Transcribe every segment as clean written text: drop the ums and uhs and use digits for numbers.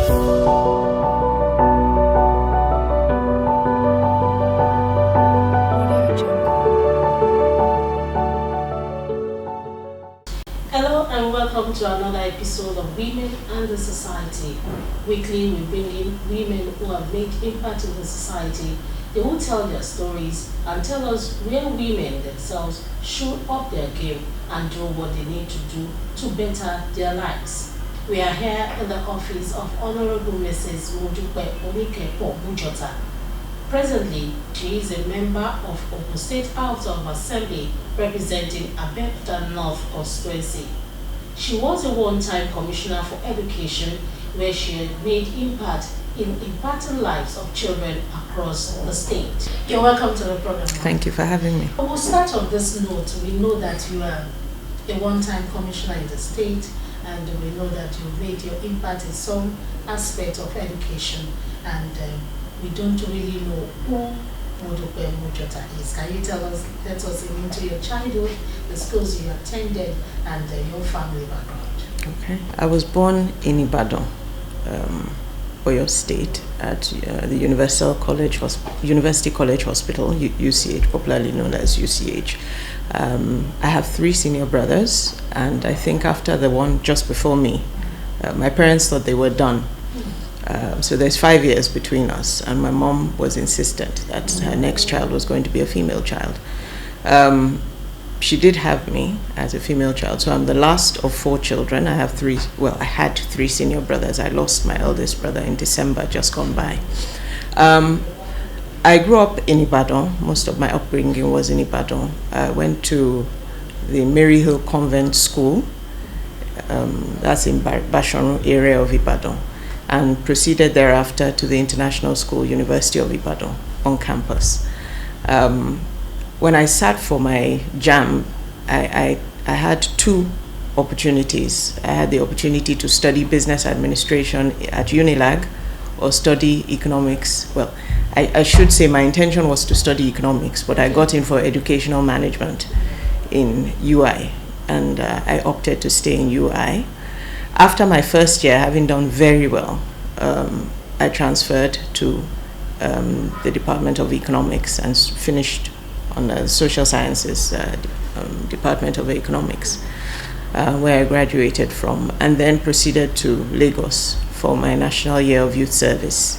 Hello and welcome to another episode of Women and the Society. Weekly we bring in women who have made impact in the society. They will tell their stories and tell us where women themselves should up their game and do what they need to do to better their lives. We are here in the office of Honorable Mrs. Modupe Mujota. Presently, she is a member of Ogun State House of Assembly representing Abẹ́òkúta North constituency. She was a one-time commissioner for education where she had made impact in impacting lives of children across the state. You're welcome to the program. Thank you for having me. We'll start on this note. We know that you are a one-time commissioner in the state, and we know that you've made your impact in some aspect of education, and we don't really know who Modupe Mujota is. Can you let us into your childhood, the schools you attended, and your family background? Okay. I was born in Ibadan, Oyo State, at the University College Hospital, UCH, popularly known as UCH. I have 3 senior brothers, and I think after the one just before me, my parents thought they were done. So there's 5 years between us, and my mom was insistent that her next child was going to be a female child. She did have me as a female child, so I'm the last of 4 children. I had 3 senior brothers. I lost my eldest brother in December, just gone by. I grew up in Ibadan. Most of my upbringing was in Ibadan. I went to the Mary Hill Convent School. That's in Basharun area of Ibadan, and proceeded thereafter to the International School, University of Ibadan, on campus. When I sat for my JAM, I had 2 opportunities. I had the opportunity to study business administration at Unilag or study economics. Well, I should say my intention was to study economics, but I got in for educational management in UI, and I opted to stay in UI. After my first year, having done very well, I transferred to the Department of Economics and finished on the Social Sciences Department of Economics, where I graduated from, and then proceeded to Lagos for my National Year of Youth Service.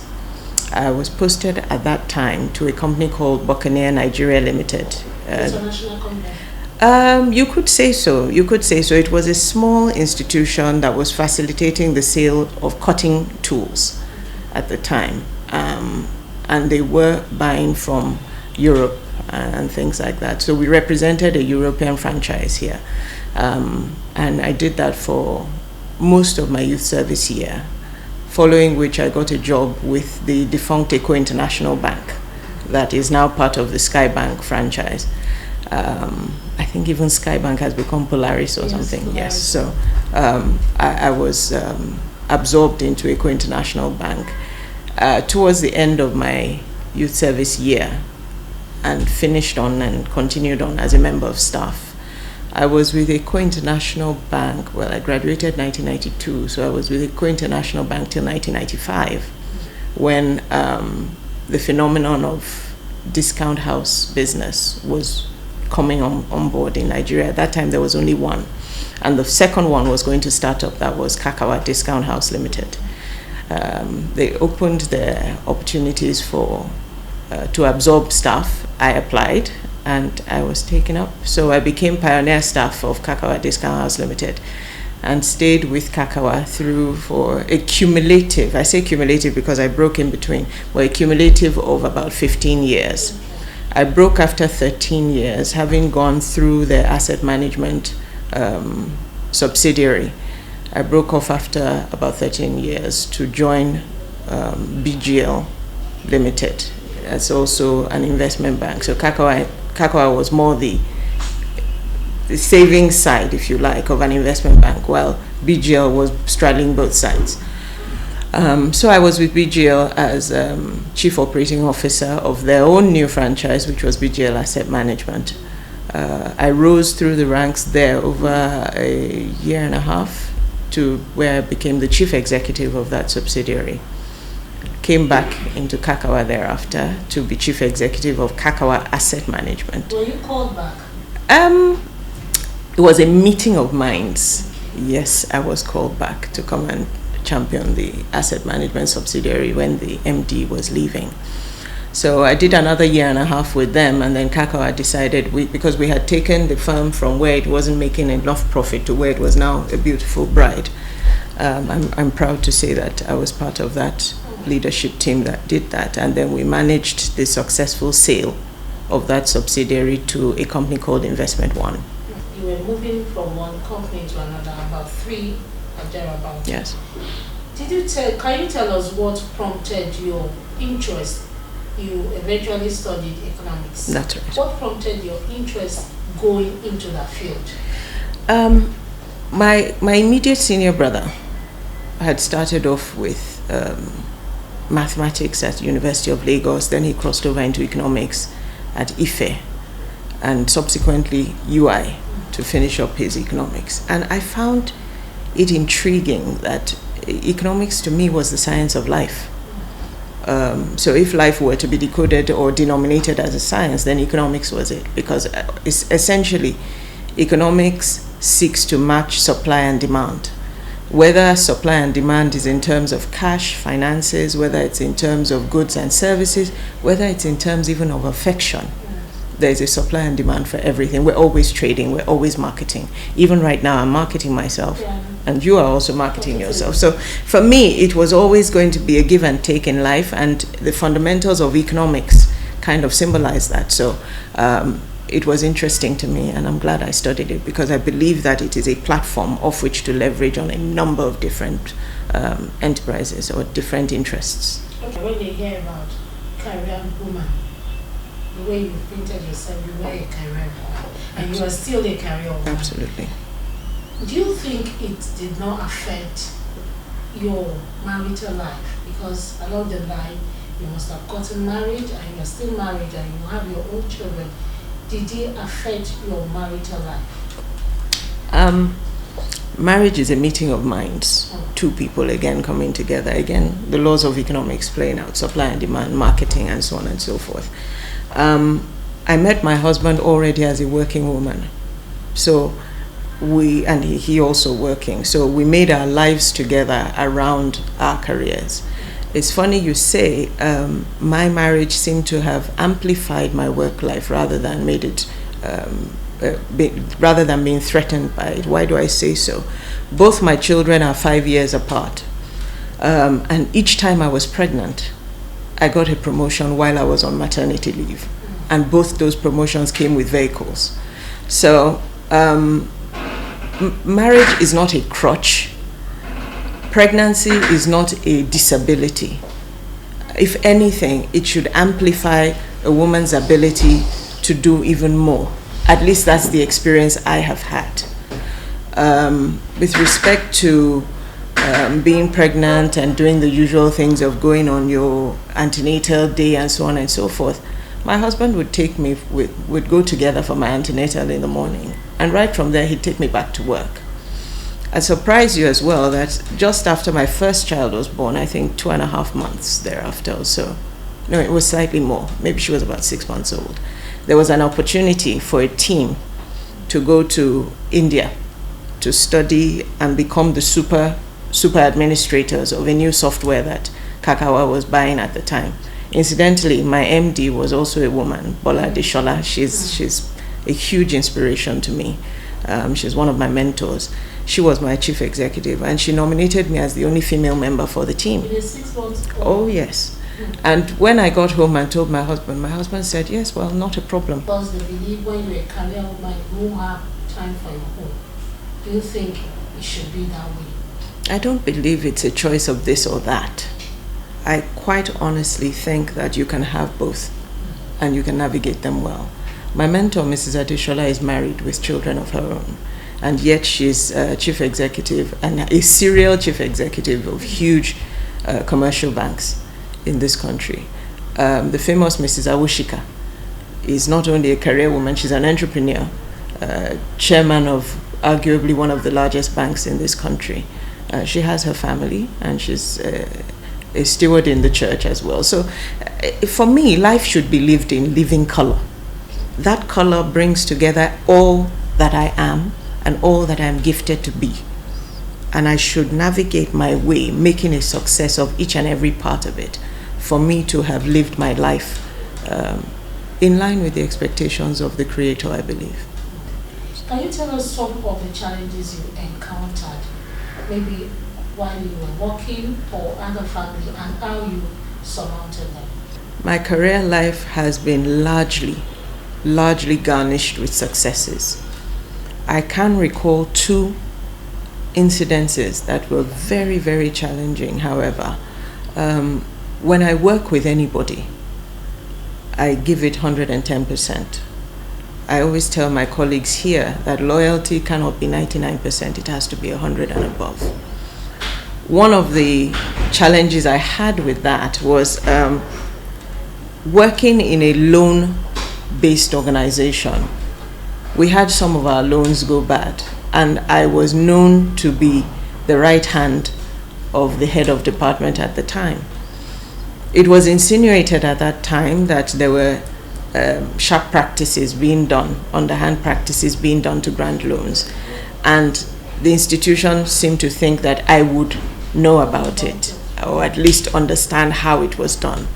I was posted at that time to a company called Buccaneer Nigeria Limited. International company? You could say so. It was a small institution that was facilitating the sale of cutting tools at the time. And they were buying from Europe and things like that. So we represented a European franchise here. And I did that for most of my youth service year, following which I got a job with the defunct Eco International Bank that is now part of the Skybank franchise. I think even Skybank has become Polaris or something. Polaris. Yes. So I was absorbed into Eco International Bank towards the end of my youth service year, and finished on and continued on as a member of staff. I was with Eco International Bank. Well, I graduated 1992, so I was with Eco International Bank till 1995, when the phenomenon of discount house business was coming on board in Nigeria. At that time, there was only one. And the second one was going to start up. That was Kakawa Discount House Limited. They opened their opportunities to absorb staff. I applied, and I was taken up. So I became pioneer staff of Kakawa Discount House Limited, and stayed with Kakawa through for a cumulative, I say cumulative because I broke in between, but a cumulative of about 15 years. I broke after 13 years, having gone through the asset management subsidiary. I broke off after about 13 years to join BGL Limited. That's also an investment bank. So Kakawa was more the savings side, if you like, of an investment bank, while BGL was straddling both sides. So I was with BGL as Chief Operating Officer of their own new franchise, which was BGL Asset Management. I rose through the ranks there over a year and a half, to where I became the chief executive of that subsidiary. Came back into Kakawa thereafter to be chief executive of Kakawa Asset Management. Were you called back? It was a meeting of minds. Yes, I was called back to come and champion the asset management subsidiary when the MD was leaving. So I did another year and a half with them, and then Kakawa decided, because we had taken the firm from where it wasn't making enough profit to where it was now a beautiful bride. I'm proud to say that I was part of that leadership team that did that, and then we managed the successful sale of that subsidiary to a company called Investment One. You were moving from one company to another, about 3 or thereabouts. Yes. Can you tell us what prompted your interest? You eventually studied economics. That's right. What prompted your interest going into that field? My immediate senior brother had started off with mathematics at University of Lagos. Then he crossed over into economics at Ife, and subsequently UI to finish up his economics. And I found it intriguing that economics to me was the science of life. So if life were to be decoded or denominated as a science, then economics was it, because it's essentially economics seeks to match supply and demand. Whether supply and demand is in terms of cash, finances, whether it's in terms of goods and services, whether it's in terms even of affection. There's a supply and demand for everything. We're always trading, we're always marketing. Even right now, I'm marketing myself, and you are also marketing yourself. So for me, it was always going to be a give and take in life, and the fundamentals of economics kind of symbolize that. So it was interesting to me, and I'm glad I studied it, because I believe that it is a platform off which to leverage on a number of different enterprises or different interests. Okay, when they hear about career woman, the way you painted yourself, you were a career woman, and you are still a career woman. Absolutely. Do you think it did not affect your marital life? Because along the line, you must have gotten married, and you're still married, and you have your own children. Did it affect your marital life? Marriage is a meeting of minds. Two people again coming together. Again, the laws of economics playing out, supply and demand, marketing, and so on and so forth. I met my husband already as a working woman. So he also working. So we made our lives together around our careers. It's funny you say, my marriage seemed to have amplified my work life rather than made it, rather than being threatened by it. Why do I say so? Both my children are 5 years apart. And each time I was pregnant, I got a promotion while I was on maternity leave. And both those promotions came with vehicles. So marriage is not a crutch. Pregnancy is not a disability. If anything, it should amplify a woman's ability to do even more. At least that's the experience I have had. With respect to being pregnant and doing the usual things of going on your antenatal day and so on and so forth, my husband would take me, would go together for my antenatal in the morning. And right from there, he'd take me back to work. I surprise you as well that just after my first child was born, I think 2.5 months thereafter or so, no, it was slightly more, maybe she was about 6 months old, there was an opportunity for a team to go to India to study and become the super administrators of a new software that Kakawa was buying at the time. Incidentally, my MD was also a woman, Bola Deshola. She's a huge inspiration to me. She's one of my mentors. She was my chief executive, and she nominated me as the only female member for the team. It is 6 months old. Oh, yes. And when I got home and told my husband said, yes, well, not a problem. Because they believe when you're a career woman, you won't have time for your home. Do you think it should be that way? I don't believe it's a choice of this or that. I quite honestly think that you can have both, and you can navigate them well. My mentor, Mrs. Adeshola, is married with children of her own, and yet she's chief executive and a serial chief executive of huge commercial banks in this country. The famous Mrs. Awushika is not only a career woman, she's an entrepreneur, chairman of arguably one of the largest banks in this country. She has her family, and she's a steward in the church as well. So for me, life should be lived in living color. That color brings together all that I am and all that I am gifted to be. And I should navigate my way, making a success of each and every part of it, for me to have lived my life in line with the expectations of the Creator, I believe. Can you tell us some of the challenges you encountered, maybe while you were working or other family, and how you surmounted them? My career life has been largely garnished with successes. I can recall 2 incidences that were very, very challenging, however. When I work with anybody, I give it 110%. I always tell my colleagues here that loyalty cannot be 99%, it has to be 100 and above. One of the challenges I had with that was working in a loan-based organization. We had some of our loans go bad, and I was known to be the right hand of the head of department at the time. It was insinuated at that time that there were sharp practices being done, underhand practices being done to grant loans. And the institution seemed to think that I would know about it, or at least understand how it was done.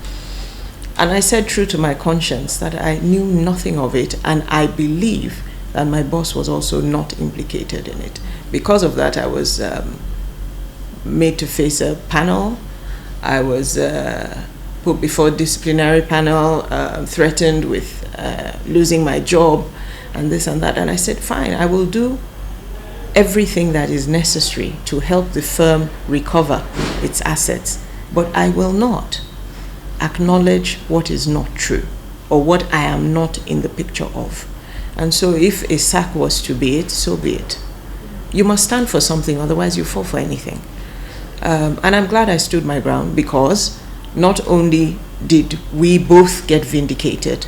And I said true to my conscience that I knew nothing of it, and I believe that my boss was also not implicated in it. Because of that, I was made to face a panel. I was put before a disciplinary panel, threatened with losing my job and this and that. And I said, fine, I will do everything that is necessary to help the firm recover its assets, but I will not acknowledge what is not true or what I am not in the picture of. And so if a sack was to be it, so be it. You must stand for something, otherwise you fall for anything. And I'm glad I stood my ground, because not only did we both get vindicated,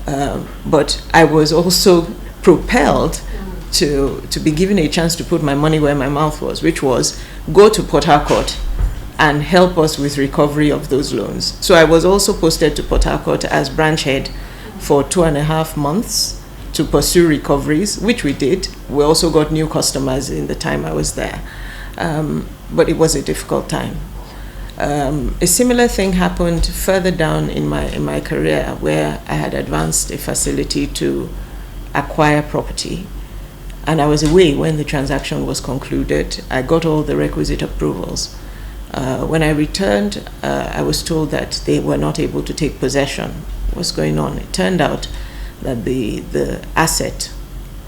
but I was also propelled to be given a chance to put my money where my mouth was, which was go to Port Harcourt and help us with recovery of those loans. So I was also posted to Port Harcourt as branch head for 2.5 months to pursue recoveries, which we did. We also got new customers in the time I was there. But it was a difficult time. A similar thing happened further down in my career, where I had advanced a facility to acquire property, and I was away when the transaction was concluded. I got all the requisite approvals. When I returned, I was told that they were not able to take possession. What's going on? It turned out that the asset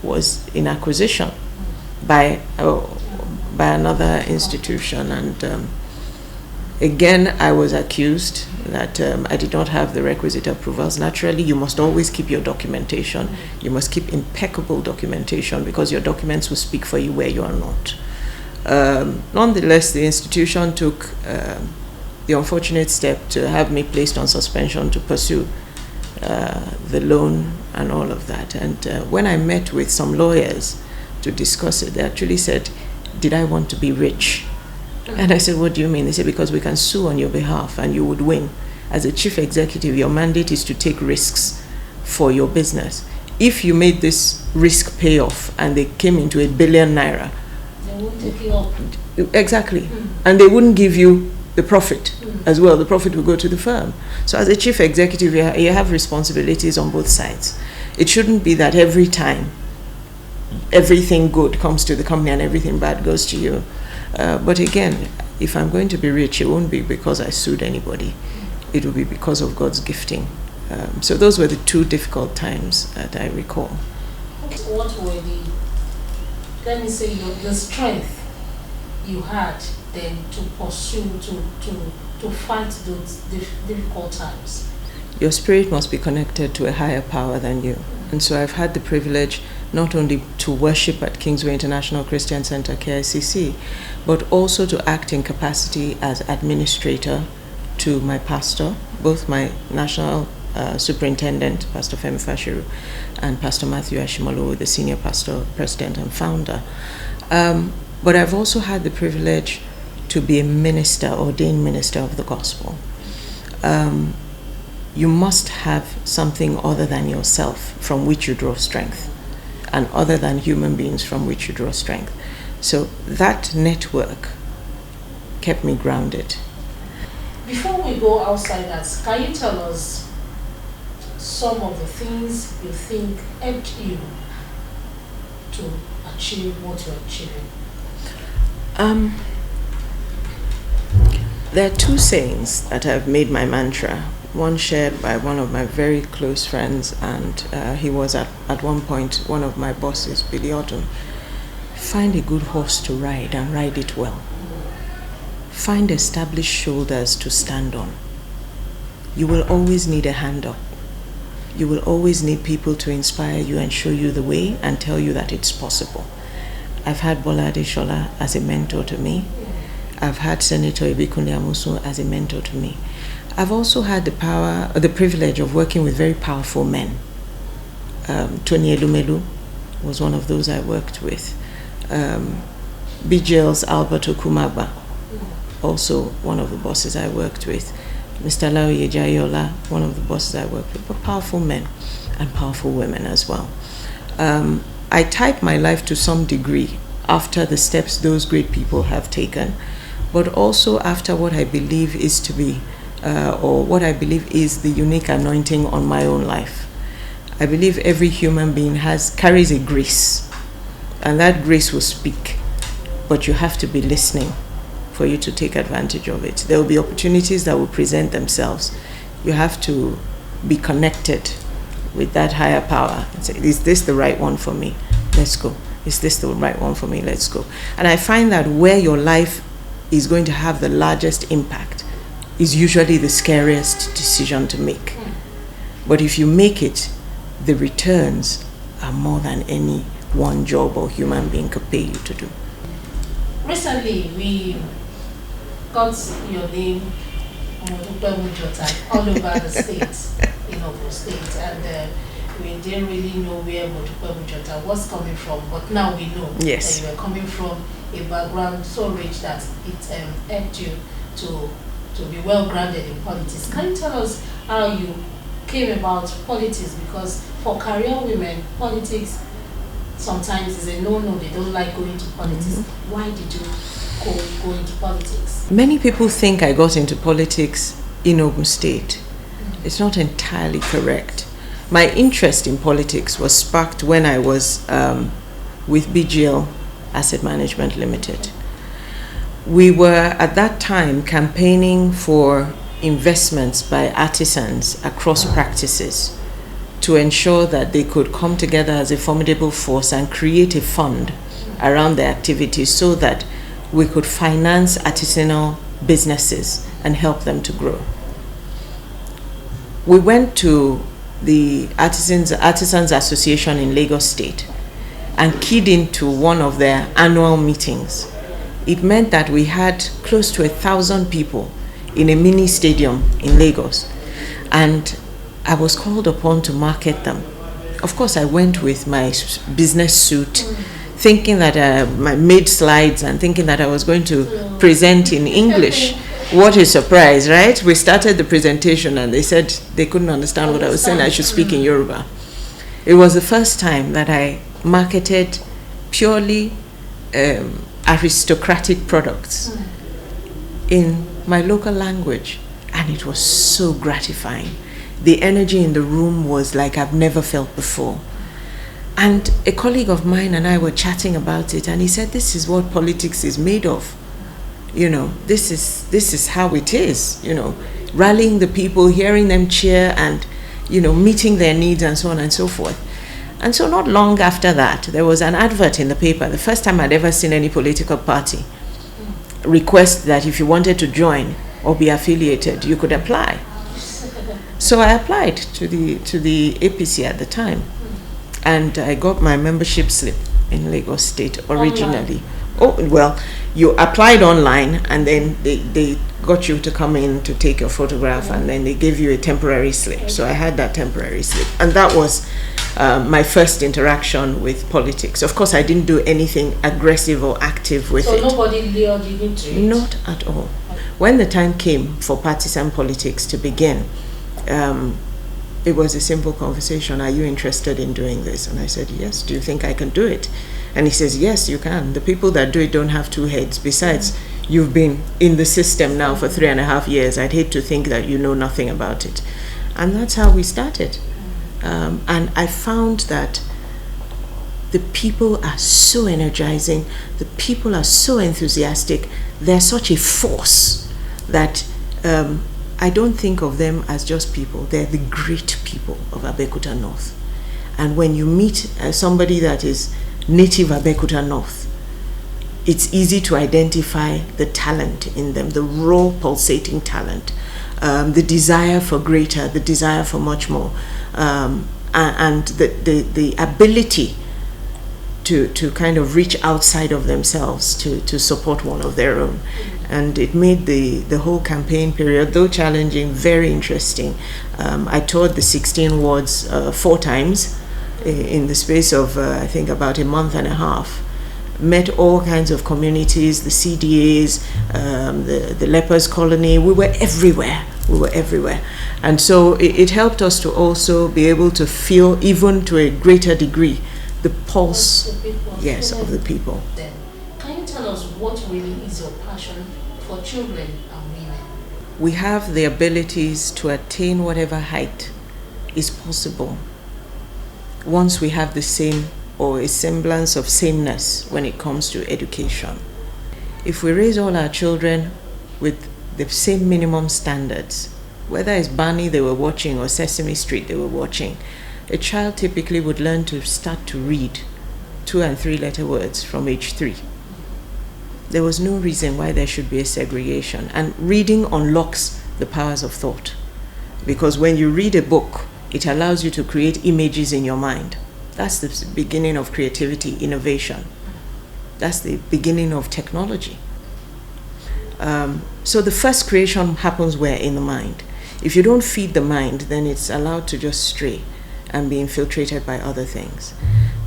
was in acquisition by another institution, and again I was accused that I did not have the requisite approvals. Naturally, you must always keep your documentation. You must keep impeccable documentation, because your documents will speak for you where you are not. Nonetheless, the institution took the unfortunate step to have me placed on suspension to pursue the loan and all of that. And when I met with some lawyers to discuss it, they actually said, did I want to be rich? And I said, what do you mean? They said, because we can sue on your behalf and you would win. As a chief executive, your mandate is to take risks for your business. If you made this risk pay off and they came into #1 billion, they won't take it up. Exactly. And they wouldn't give you the profit as well. The profit will go to the firm. So as a chief executive, you have responsibilities on both sides. It shouldn't be that every time everything good comes to the company and everything bad goes to you. But again, if I'm going to be rich, it won't be because I sued anybody. It will be because of God's gifting. So those were the 2 difficult times that I recall. What were the strength you had then to pursue, to fight those difficult times? Your spirit must be connected to a higher power than you. And so I've had the privilege not only to worship at Kingsway International Christian Center, KICC, but also to act in capacity as administrator to my pastor, both my national superintendent, Pastor Femi Fashiru, and Pastor Matthew Ashimolo, the senior pastor, president, and founder. But I've also had the privilege to be a minister, ordained minister of the gospel. You must have something other than yourself from which you draw strength, and other than human beings from which you draw strength. So that network kept me grounded. Before we go outside that, can you tell us some of the things you think helped you to achieve what you're achieving? There are two sayings that have made my mantra. One shared by one of my very close friends, and he was at one point one of my bosses, Billy Autumn. Find a good horse to ride and ride it well. Find established shoulders to stand on. You will always need a hand up. You will always need people to inspire you and show you the way and tell you that it's possible. I've had Bola Adeshola as a mentor to me. I've had Senator Ibikunle Amosun as a mentor to me. I've also had the privilege of working with very powerful men. Tony Elumelu was one of those I worked with. BGL's Alberto Kumaba, also one of the bosses I worked with. Mr. Laoye Jayola, one of the bosses I worked with, but powerful men and powerful women as well. I type my life to some degree after the steps those great people have taken, but also after what I believe is to be, or what I believe is the unique anointing on my own life. I believe every human being carries a grace, and that grace will speak, but you have to be listening for you to take advantage of it. There will be opportunities that will present themselves. You have to be connected with that higher power and say, is this the right one for me? Let's go. Is this the right one for me? Let's go. And I find that where your life is going to have the largest impact is usually the scariest decision to make. But if you make it, the returns are more than any one job or human being could pay you to do. Recently, we got your name, Modupe Mujota, all over the states, in Ogun State, and we didn't really know where Modupe Mujota was coming from, but now we know yes. that you were coming from a background so rich that it helped you to be well grounded in politics. Can you tell us how you came about politics? Because for career women, politics sometimes is a no-no. They don't like going to politics. Why did you go into politics? Many people think I got into politics in Ogun State. It's not entirely correct. My interest in politics was sparked when I was with BGL Asset Management Limited. We were at that time campaigning for investments by artisans across practices to ensure that they could come together as a formidable force and create a fund around their activities so that we could finance artisanal businesses and help them to grow. We went to the Artisans Association in Lagos State and keyed into one of their annual meetings. It meant that we had close to 1,000 people in a mini stadium in Lagos, and I was called upon to market them. Of course, I went with my business suit, thinking that I made slides and thinking that I was going to present in English. What a surprise, right? We started the presentation and they said they couldn't understand what I was saying. I should speak in Yoruba. It was the first time that I marketed purely aristocratic products in my local language, and it was so gratifying. The energy in the room was like I've never felt before. And a colleague of mine and I were chatting about it, and he said, this is what politics is made of. You know, this is how it is, you know, rallying the people, hearing them cheer and, you know, meeting their needs and so on and so forth. And so not long after that, there was an advert in the paper, the first time I'd ever seen any political party request that if you wanted to join or be affiliated, you could apply. So I applied to the APC at the time, and I got my membership slip in Lagos State originally Oh, well, you applied online and then they got you to come in to take your photograph, and then they gave you a temporary slip. So I had that temporary slip. And that was my first interaction with politics. Of course, I didn't do anything aggressive or active with it. So nobody lured you into it? Not at all. When the time came for partisan politics to begin, it was a simple conversation. Are you interested in doing this? And I said, yes. Do you think I can do it? And he says, yes, you can. The people that do it don't have two heads. Besides, you've been in the system now for 3.5 years. I'd hate to think that you know nothing about it. And that's how we started. And I found that the people are so energizing. The people are so enthusiastic. They're such a force that I don't think of them as just people. They're the great people of Abeokuta North. And when you meet somebody that is native Abeokuta North, it's easy to identify the talent in them, the raw pulsating talent, the desire for greater, the desire for much more, and the ability to kind of reach outside of themselves to support one of their own. And it made the whole campaign period, though challenging, very interesting. I toured the 16 wards 4 times in the space of, I think, about a month and a half. Met all kinds of communities, the CDAs, the lepers colony. We were everywhere. And so it helped us to also be able to feel, even to a greater degree, the pulse, yes, of the people. Then, can you tell us what really is your passion for children and women? We have the abilities to attain whatever height is possible once we have the same or a semblance of sameness when it comes to education. If we raise all our children with the same minimum standards, whether it's Barney they were watching or Sesame Street they were watching, a child typically would learn to start to read 2- and 3-letter words from age 3. There was no reason why there should be a segregation. And reading unlocks the powers of thought. Because when you read a book, it allows you to create images in your mind. That's the beginning of creativity, innovation. That's the beginning of technology. So the first creation happens where? In the mind. If you don't feed the mind, then it's allowed to just stray and be infiltrated by other things.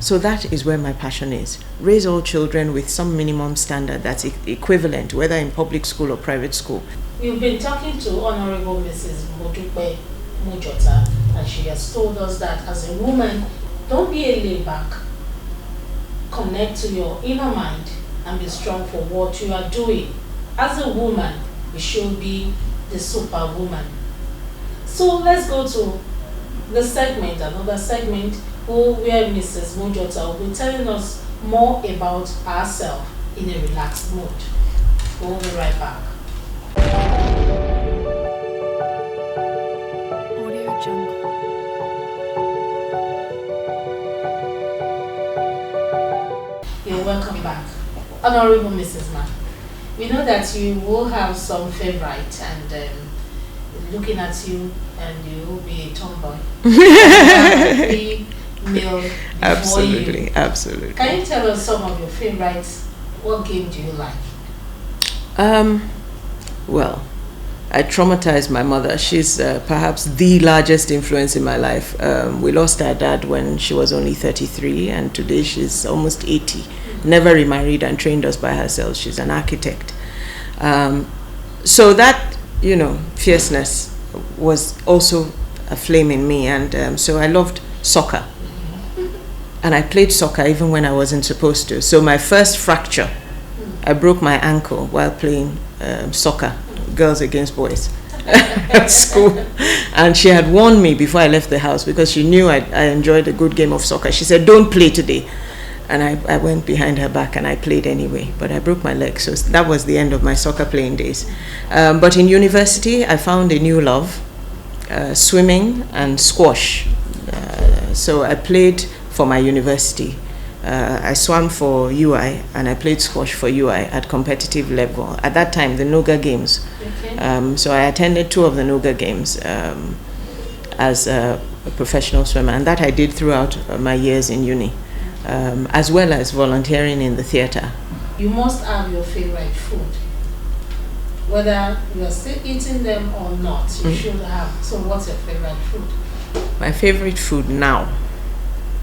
So that is where my passion is. Raise all children with some minimum standard that's equivalent, whether in public school or private school. We've been talking to Honorable Mrs. Modupe Mujota, and she has told us that as a woman, don't be a layback. Connect to your inner mind and be strong for what you are doing. As a woman, you should be the superwoman. So let's go to the segment, another segment, where Mrs. Mujota will be telling us more about herself in a relaxed mood. We'll be right back. Audio Jungle. You're welcome back. Honorable Mrs. Ma, we know that you will have some favorite, and looking at you, and you will be a tomboy. Male before Absolutely, you. absolutely. Can you tell us some of your favorites? What game do you like? Well, I traumatized my mother. She's perhaps the largest influence in my life. We lost our dad when she was only 33, and today she's almost 80. Never remarried and trained us by herself. She's an architect. So that, fierceness was also a flame in me, and so I loved soccer. And I played soccer even when I wasn't supposed to. So my first fracture, I broke my ankle while playing soccer, girls against boys, at school. And she had warned me before I left the house because she knew I enjoyed a good game of soccer. She said, "Don't play today." And I went behind her back and I played anyway. But I broke my leg, so that was the end of my soccer playing days. But in university, I found a new love, swimming and squash. So I played for my university. I swam for UI and I played squash for UI at competitive level. At that time, the Noga Games. Okay. So I attended 2 of the Noga Games as a professional swimmer, and that I did throughout my years in uni, as well as volunteering in the theater. you must have your favorite food. Whether you are still eating them or not, you should have. So what's your favorite food? My favorite food now,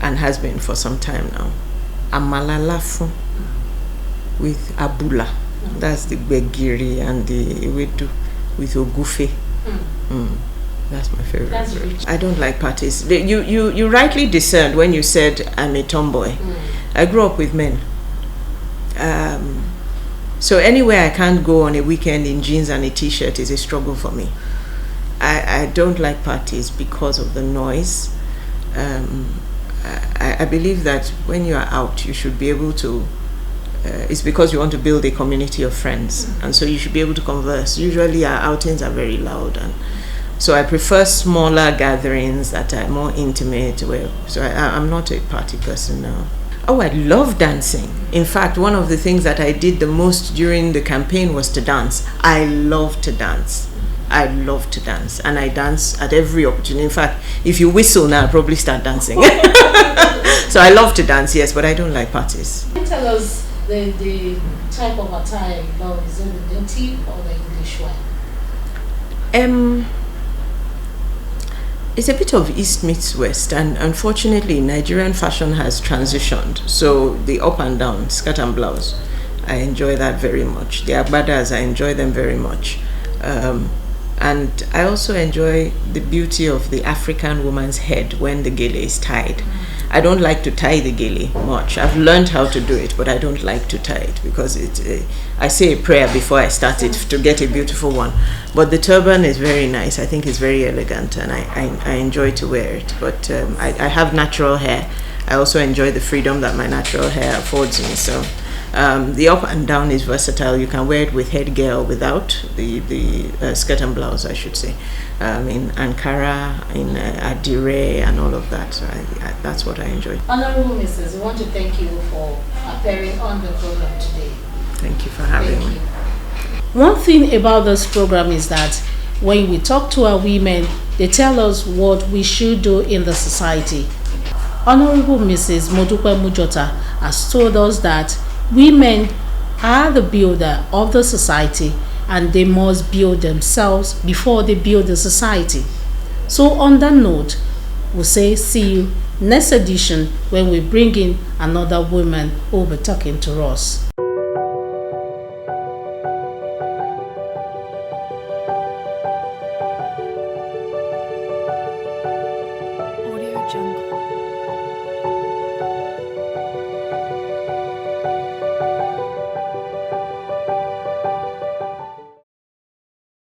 and has been for some time now, amala lafun with abula. That's the begiri and the ewedu with ogufe. That's my favorite. That's rich. I don't like parties. You rightly discerned when you said I'm a tomboy. I grew up with men. So anywhere I can't go on a weekend in jeans and a t-shirt is a struggle for me. I don't like parties because of the noise. I believe that when you are out, you should be able to, it's because you want to build a community of friends, and so you should be able to converse. Usually our outings are very loud, and so I prefer smaller gatherings that are more intimate. So I'm not a party person now. Oh, I love dancing. In fact, one of the things that I did the most during the campaign was to dance. I love to dance. I love to dance, and I dance at every opportunity. In fact, if you whistle now, I'll probably start dancing. So I love to dance, yes, but I don't like parties. Can you tell us the type of attire you love? Is it the native or the English one? It's a bit of East meets West, and unfortunately Nigerian fashion has transitioned. So the up and down, skirt and blouse, I enjoy that very much. The agbadas, I enjoy them very much. And I also enjoy the beauty of the African woman's head when the gele is tied. I don't like to tie the gele much. I've learned how to do it, but I don't like to tie it because I say a prayer before I start it to get a beautiful one. But the turban is very nice. I think it's very elegant, and I enjoy to wear it. But I have natural hair. I also enjoy the freedom that my natural hair affords me. So the up and down is versatile. You can wear it with headgear or without, the skirt and blouse, I should say, in Ankara, in Adire, and all of that. So that's what I enjoy. Honorable Mrs., we want to thank you for appearing on the program today. Thank you for having me. One thing about this program is that when we talk to our women, they tell us what we should do in the society. Honorable Mrs. Modupe Mujota has told us that women are the builder of the society, and they must build themselves before they build the society. So on that note, we'll say see you next edition when we bring in another woman who will be talking to us.